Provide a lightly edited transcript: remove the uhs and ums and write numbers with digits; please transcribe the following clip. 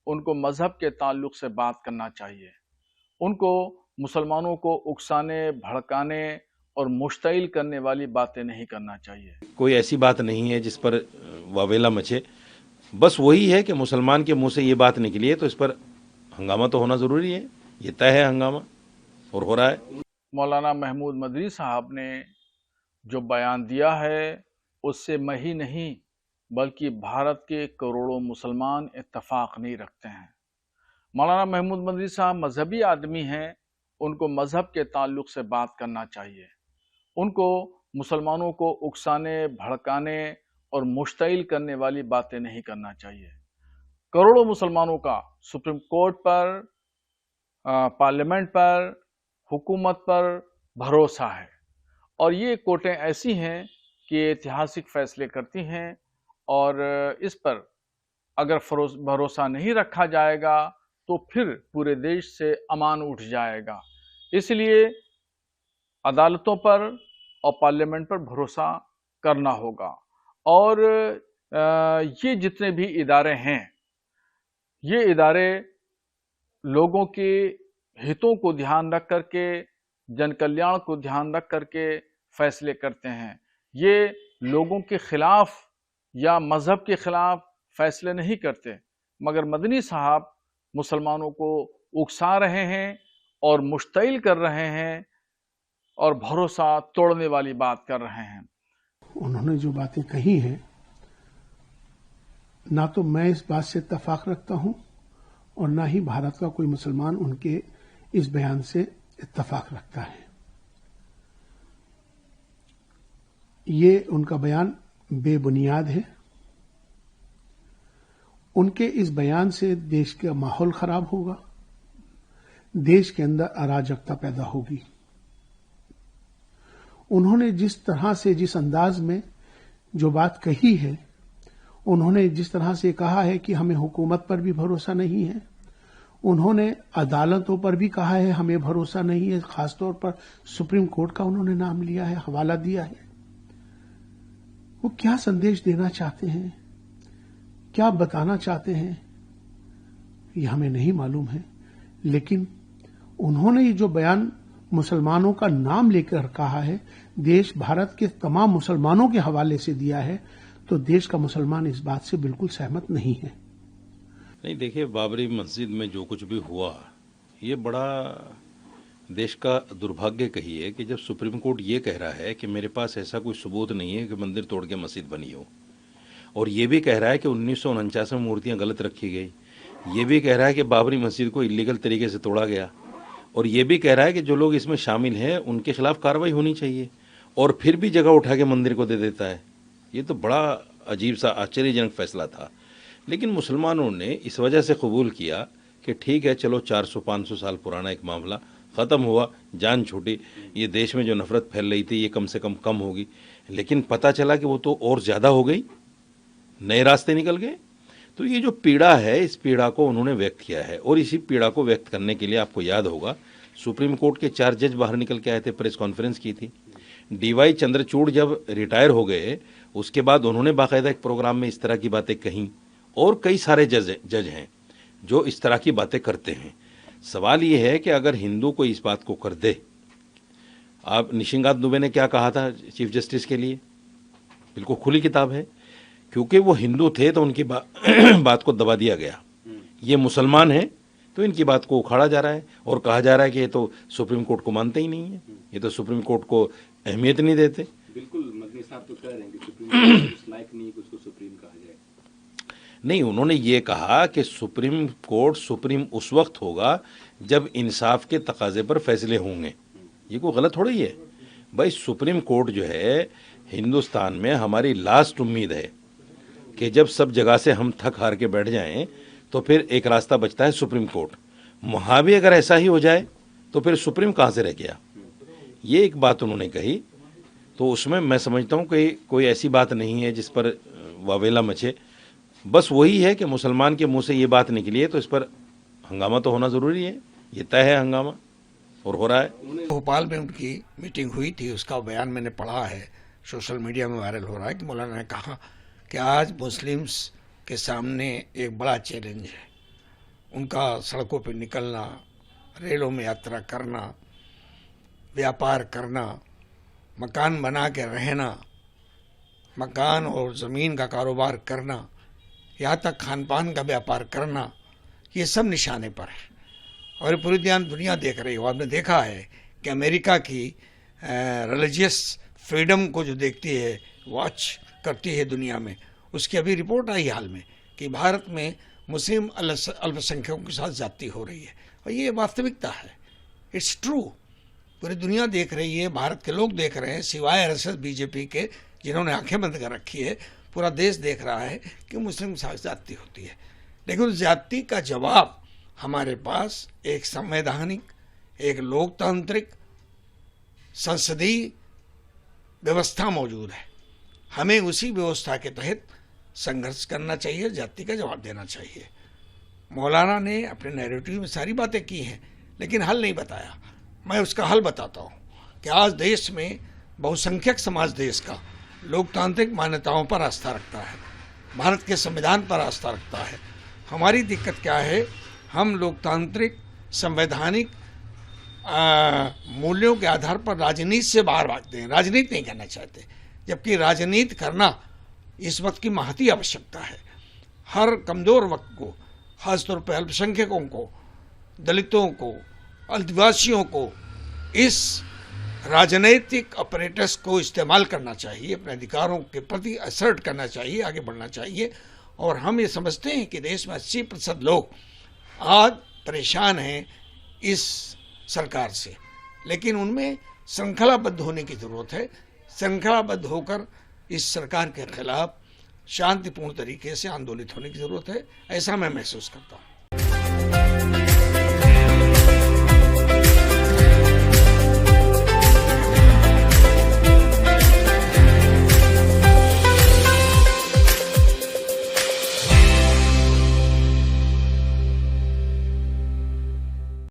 उनको मजहब के ताल्लुक से बात करना चाहिए। उनको मुसलमानों को उकसाने, भड़काने और मुश्तिल करने वाली बातें नहीं करना चाहिए। कोई ऐसी बात नहीं है जिस पर वावेला मचे। बस वही है कि मुसलमान के मुंह से ये बात निकली है तो इस पर हंगामा तो होना ज़रूरी है। ये तय है हंगामा और हो रहा है। मौलाना महमूद मदनी साहब ने जो बयान दिया है उससे मैं ही नहीं बल्कि भारत के करोड़ों मुसलमान इत्तफाक नहीं रखते हैं। मौलाना महमूद मदनी साहब मजहबी आदमी हैं, उनको मजहब के ताल्लुक से बात करना चाहिए। उनको मुसलमानों को उकसाने, भड़काने और मुश्तिल करने वाली बातें नहीं करना चाहिए। करोड़ों मुसलमानों का सुप्रीम कोर्ट पर, पार्लियामेंट पर, हुकूमत पर भरोसा है और ये कोर्टें ऐसी हैं कि ऐतिहासिक फैसले करती हैं और इस पर अगर भरोसा नहीं रखा जाएगा तो फिर पूरे देश से अमान उठ जाएगा। इसलिए अदालतों पर और पार्लियामेंट पर भरोसा करना होगा और ये जितने भी इदारे हैं, ये इदारे लोगों के हितों को ध्यान रख करके, जन कल्याण को ध्यान रख करके फैसले करते हैं। ये लोगों के खिलाफ या मजहब के खिलाफ फैसले नहीं करते, मगर मदनी साहब मुसलमानों को उकसा रहे हैं और मुश्तिल कर रहे हैं और भरोसा तोड़ने वाली बात कर रहे हैं। उन्होंने जो बातें कही हैं, ना तो मैं इस बात से इत्तफाक रखता हूं और ना ही भारत का कोई मुसलमान उनके इस बयान से इत्तफाक रखता है। ये उनका बयान बेबुनियाद है। उनके इस बयान से देश का माहौल खराब होगा, देश के अंदर अराजकता पैदा होगी। उन्होंने जिस तरह से, जिस अंदाज में जो बात कही है, उन्होंने जिस तरह से कहा है कि हमें हुकूमत पर भी भरोसा नहीं है, उन्होंने अदालतों पर भी कहा है हमें भरोसा नहीं है, खासतौर पर सुप्रीम कोर्ट का उन्होंने नाम लिया है, हवाला दिया है। वो क्या संदेश देना चाहते हैं, क्या बताना चाहते हैं, ये हमें नहीं मालूम है। लेकिन उन्होंने ये जो बयान मुसलमानों का नाम लेकर कहा है, देश भारत के तमाम मुसलमानों के हवाले से दिया है, तो देश का मुसलमान इस बात से बिल्कुल सहमत नहीं है। नहीं, देखिए, बाबरी मस्जिद में जो कुछ भी हुआ, ये बड़ा देश का दुर्भाग्य कहिए कि जब सुप्रीम कोर्ट ये कह रहा है कि मेरे पास ऐसा कोई सबूत नहीं है कि मंदिर तोड़ के मस्जिद बनी हो, और ये भी कह रहा है कि 1949 में मूर्तियां गलत रखी गई, ये भी कह रहा है कि बाबरी मस्जिद को इलीगल तरीके से तोड़ा गया, और ये भी कह रहा है कि जो लोग इसमें शामिल हैं उनके खिलाफ कार्रवाई होनी चाहिए, और फिर भी जगह उठा के मंदिर को दे देता है। ये तो बड़ा अजीब सा, आश्चर्यजनक फैसला था। लेकिन मुसलमानों ने इस वजह से कबूल किया कि ठीक है, चलो 400-500 साल पुराना एक मामला ख़त्म हुआ, जान छूटी, ये देश में जो नफ़रत फैल रही थी ये कम से कम होगी। लेकिन पता चला कि वो तो और ज़्यादा हो गई, नए रास्ते निकल गए। तो ये जो पीड़ा है, इस पीड़ा को उन्होंने व्यक्त किया है, और इसी पीड़ा को व्यक्त करने के लिए आपको याद होगा सुप्रीम कोर्ट के 4 जज बाहर निकल के आए थे, प्रेस कॉन्फ्रेंस की थी। DY चंद्रचूड़ जब रिटायर हो गए उसके बाद उन्होंने बाकायदा एक प्रोग्राम में इस तरह की बातें कहीं, और कई सारे जज हैं जो इस तरह की बातें करते हैं। सवाल ये है कि अगर हिंदू को इस बात को कर दे, आप निशिकांत दुबे ने क्या कहा था चीफ जस्टिस के लिए, बिल्कुल खुली किताब है, क्योंकि वो हिंदू थे तो उनकी बात को दबा दिया गया। ये मुसलमान हैं तो इनकी बात को उखाड़ा जा रहा है और कहा जा रहा है कि ये तो सुप्रीम कोर्ट को मानते ही नहीं है, ये तो सुप्रीम कोर्ट को अहमियत नहीं देते। बिल्कुल, मदनी साहब तो कह रहे हैं कि सुप्रीम कोर्ट उस लायक नहीं कि उसको सुप्रीम कहा जाए। नहीं, उन्होंने ये कहा कि सुप्रीम कोर्ट सुप्रीम उस वक्त होगा जब इंसाफ के तकाजे पर फैसले होंगे। ये कोई गलत थोड़ी है भाई। सुप्रीम कोर्ट जो है हिंदुस्तान में हमारी लास्ट उम्मीद है कि जब सब जगह से हम थक हार के बैठ जाएं तो फिर एक रास्ता बचता है सुप्रीम कोर्ट। वहाँ भी अगर ऐसा ही हो जाए तो फिर सुप्रीम कहाँ से रह गया। ये एक बात उन्होंने कही, तो उसमें मैं समझता हूँ कि कोई ऐसी बात नहीं है जिस पर वावेला मचे। बस वही है कि मुसलमान के मुंह से ये बात निकली है तो इस पर हंगामा तो होना ज़रूरी है। ये तय है हंगामा और हो रहा है। भोपाल में उनकी मीटिंग हुई थी, उसका बयान मैंने पढ़ा है, सोशल मीडिया में वायरल हो रहा है कि मौलाना ने कहा कि आज मुस्लिम्स के सामने एक बड़ा चैलेंज है उनका सड़कों पर निकलना, रेलों में यात्रा करना, व्यापार करना, मकान बना के रहना, मकान और ज़मीन का कारोबार करना, यहाँ तक खान पान का व्यापार करना, ये सब निशाने पर है। और पूरी दुनिया देख रही हो। आपने देखा है कि अमेरिका की रिलीजियस फ्रीडम को जो देखती है, वॉच करती है दुनिया में, उसकी अभी रिपोर्ट आई हाल में कि भारत में मुस्लिम अल्पसंख्यकों के साथ ज्यादती हो रही है। और ये वास्तविकता है, इट्स ट्रू। पूरी दुनिया देख रही है, भारत के लोग देख रहे हैं, सिवाय आरएसएस बीजेपी के जिन्होंने आंखें बंद कर रखी है। पूरा देश देख रहा है कि मुस्लिम के साथ ज्यादती होती है। लेकिन उस ज्यादती का जवाब हमारे पास एक संवैधानिक, एक लोकतांत्रिक, संसदीय व्यवस्था मौजूद है। हमें उसी व्यवस्था के तहत संघर्ष करना चाहिए, जाति का जवाब देना चाहिए। मौलाना ने अपने नैरेटिव में सारी बातें की हैं, लेकिन हल नहीं बताया। मैं उसका हल बताता हूँ कि आज देश में बहुसंख्यक समाज देश का लोकतांत्रिक मान्यताओं पर आस्था रखता है, भारत के संविधान पर आस्था रखता है। हमारी दिक्कत क्या है, हम लोकतांत्रिक संवैधानिक मूल्यों के आधार पर राजनीति से बाहर भागते हैं, राजनीति नहीं करना चाहते, जबकि राजनीति करना इस वक्त की महती आवश्यकता है। हर कमज़ोर वक्त को, खासतौर पर अल्पसंख्यकों को, दलितों को, आदिवासियों को इस राजनीतिक ऑपरेटर्स को इस्तेमाल करना चाहिए, अपने अधिकारों के प्रति असर्ट करना चाहिए, आगे बढ़ना चाहिए। और हम ये समझते हैं कि देश में 80% लोग आज परेशान हैं इस सरकार से, लेकिन उनमें श्रृंखलाबद्ध होने की ज़रूरत है। श्रृंखलाबद्ध होकर इस सरकार के खिलाफ शांतिपूर्ण तरीके से आंदोलित होने की ज़रूरत है, ऐसा मैं महसूस करता हूँ।